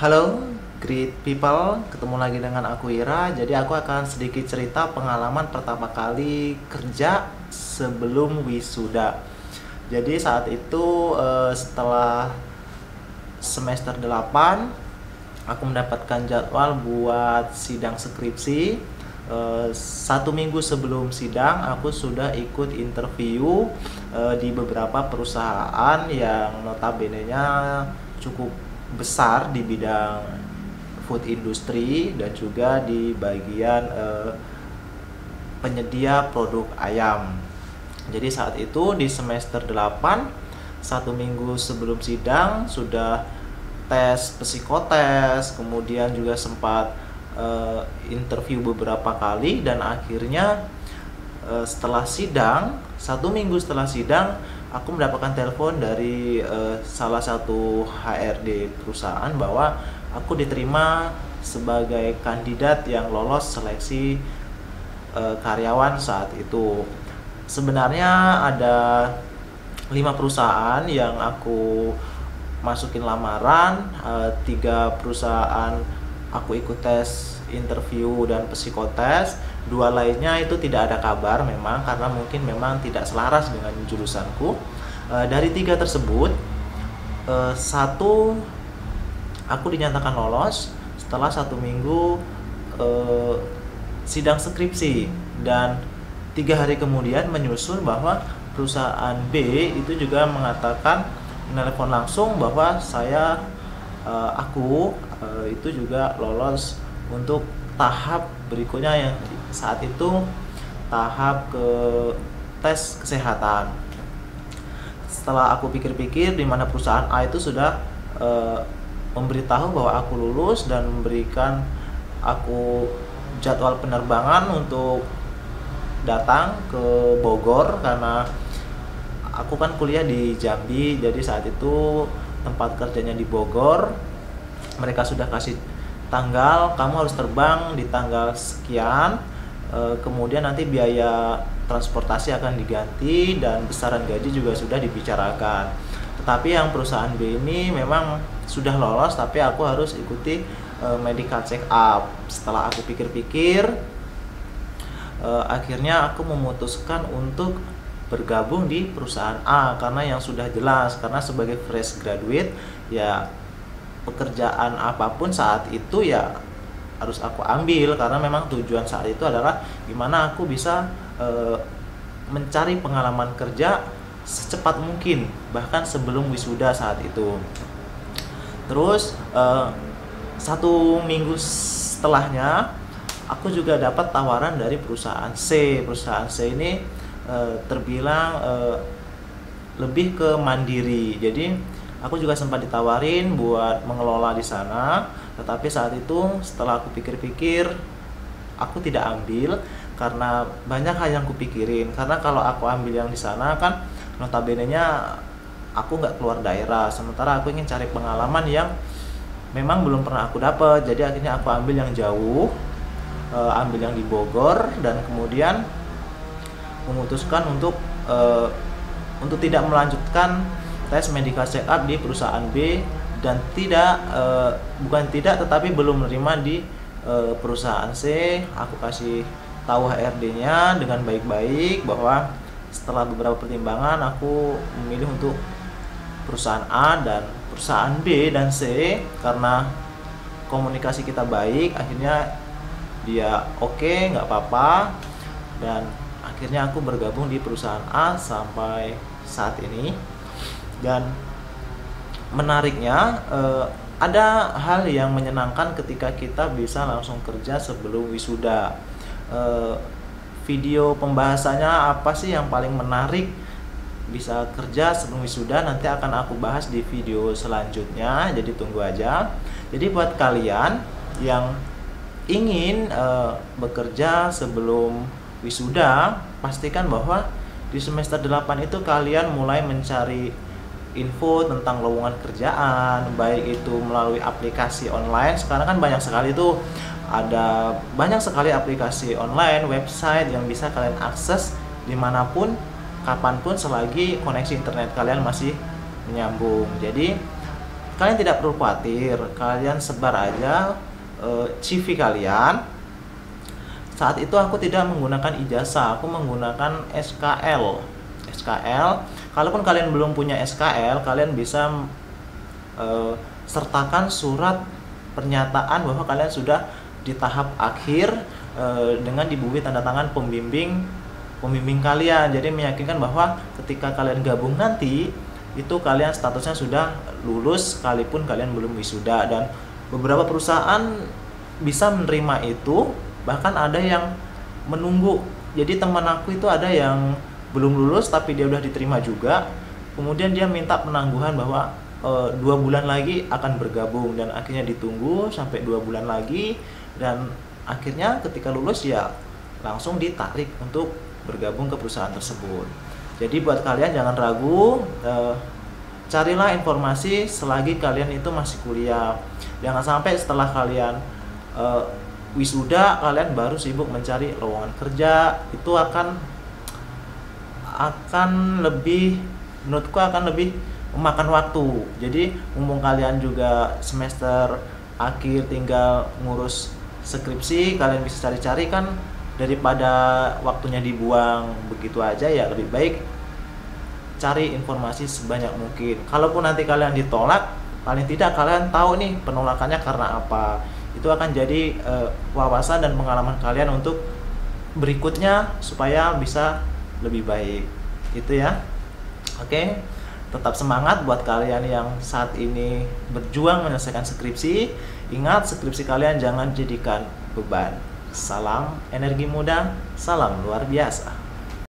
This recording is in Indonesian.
Halo, great people. Ketemu lagi dengan aku Ira. Jadi aku akan sedikit cerita pengalaman pertama kali kerja sebelum wisuda. Jadi saat itu setelah semester 8, aku mendapatkan jadwal buat sidang skripsi. 1 minggu sebelum sidang aku sudah ikut interview di beberapa perusahaan yang notabene-nya cukup besar di bidang food industry dan juga di bagian penyedia produk ayam. Jadi saat itu di semester 8, 1 minggu sebelum sidang sudah tes psikotes, kemudian juga sempat interview beberapa kali, dan akhirnya setelah sidang, 1 minggu setelah sidang, aku mendapatkan telepon dari salah satu HRD perusahaan bahwa aku diterima sebagai kandidat yang lolos seleksi karyawan saat itu. Sebenarnya ada 5 perusahaan yang aku masukin lamaran, 3 perusahaan aku ikut tes interview dan psikotes, 2 lainnya itu tidak ada kabar memang, karena mungkin memang tidak selaras dengan jurusanku. Dari 3 tersebut, 1 aku dinyatakan lolos setelah 1 minggu sidang skripsi, dan 3 hari kemudian menyusul bahwa perusahaan B itu juga mengatakan, menelepon langsung bahwa aku itu juga lolos untuk tahap berikutnya, yang saat itu tahap ke tes kesehatan. Setelah aku pikir-pikir, di mana perusahaan A itu sudah memberitahu bahwa aku lulus dan memberikan aku jadwal penerbangan untuk datang ke Bogor, karena aku kan kuliah di Jambi, jadi saat itu tempat kerjanya di Bogor. Mereka sudah kasih tanggal, kamu harus terbang di tanggal sekian, kemudian nanti biaya transportasi akan diganti dan besaran gaji juga sudah dibicarakan. Tetapi yang perusahaan B ini memang sudah lolos, tapi aku harus ikuti medical check up. Setelah aku pikir-pikir, akhirnya aku memutuskan untuk bergabung di perusahaan A, karena yang sudah jelas, karena sebagai fresh graduate ya pekerjaan apapun saat itu ya harus aku ambil, karena memang tujuan saat itu adalah gimana aku bisa mencari pengalaman kerja secepat mungkin, bahkan sebelum wisuda saat itu. Terus 1 minggu setelahnya aku juga dapat tawaran dari perusahaan C. Perusahaan C ini terbilang lebih ke mandiri, jadi aku juga sempat ditawarin buat mengelola di sana, tetapi saat itu setelah aku pikir-pikir, aku tidak ambil karena banyak hal yang kupikirin. Karena kalau aku ambil yang di sana kan notabene-nya aku nggak keluar daerah, sementara aku ingin cari pengalaman yang memang belum pernah aku dapat. Jadi akhirnya aku ambil yang jauh, ambil yang di Bogor, dan kemudian memutuskan untuk tidak melanjutkan tes medical check up di perusahaan B, dan tetapi belum menerima di perusahaan C. Aku kasih tahu HRD-nya dengan baik-baik bahwa setelah beberapa pertimbangan aku memilih untuk perusahaan A dan perusahaan B dan C, karena komunikasi kita baik. Akhirnya dia oke, nggak apa-apa, dan akhirnya aku bergabung di perusahaan A sampai saat ini. Dan menariknya, ada hal yang menyenangkan ketika kita bisa langsung kerja sebelum wisuda. Video pembahasannya apa sih yang paling menarik bisa kerja sebelum wisuda, nanti akan aku bahas di video selanjutnya, jadi tunggu aja. Jadi buat kalian yang ingin bekerja sebelum wisuda, pastikan bahwa di semester 8 itu kalian mulai mencari info tentang lowongan kerjaan, baik itu melalui aplikasi online. Sekarang kan banyak sekali tuh, ada banyak sekali aplikasi online, website yang bisa kalian akses dimanapun, kapanpun, selagi koneksi internet kalian masih menyambung. Jadi kalian tidak perlu khawatir, kalian sebar aja CV kalian. Saat itu aku tidak menggunakan ijazah, aku menggunakan SKL. Kalaupun kalian belum punya SKL, kalian bisa sertakan surat pernyataan bahwa kalian sudah di tahap akhir dengan dibubuhi tanda tangan pembimbing kalian. Jadi meyakinkan bahwa ketika kalian gabung nanti itu kalian statusnya sudah lulus sekalipun kalian belum wisuda. Dan beberapa perusahaan bisa menerima itu, bahkan ada yang menunggu. Jadi teman aku itu ada yang belum lulus tapi dia udah diterima juga, kemudian dia minta penangguhan bahwa 2 bulan lagi akan bergabung, dan akhirnya ditunggu sampai 2 bulan lagi, dan akhirnya ketika lulus ya langsung ditarik untuk bergabung ke perusahaan tersebut. Jadi buat kalian jangan ragu, carilah informasi selagi kalian itu masih kuliah. Jangan sampai setelah kalian wisuda kalian baru sibuk mencari lowongan kerja. Itu akan lebih, menurutku akan lebih memakan waktu. Jadi mumpung kalian juga semester akhir tinggal ngurus skripsi, kalian bisa cari-cari kan, daripada waktunya dibuang begitu aja, ya lebih baik cari informasi sebanyak mungkin. Kalaupun nanti kalian ditolak, paling tidak kalian tahu nih penolakannya karena apa. Itu akan jadi wawasan dan pengalaman kalian untuk berikutnya supaya bisa lebih baik. Itu ya. Oke. Tetap semangat buat kalian yang saat ini berjuang menyelesaikan skripsi. Ingat, skripsi kalian jangan jadikan beban. Salam energi muda, salam luar biasa.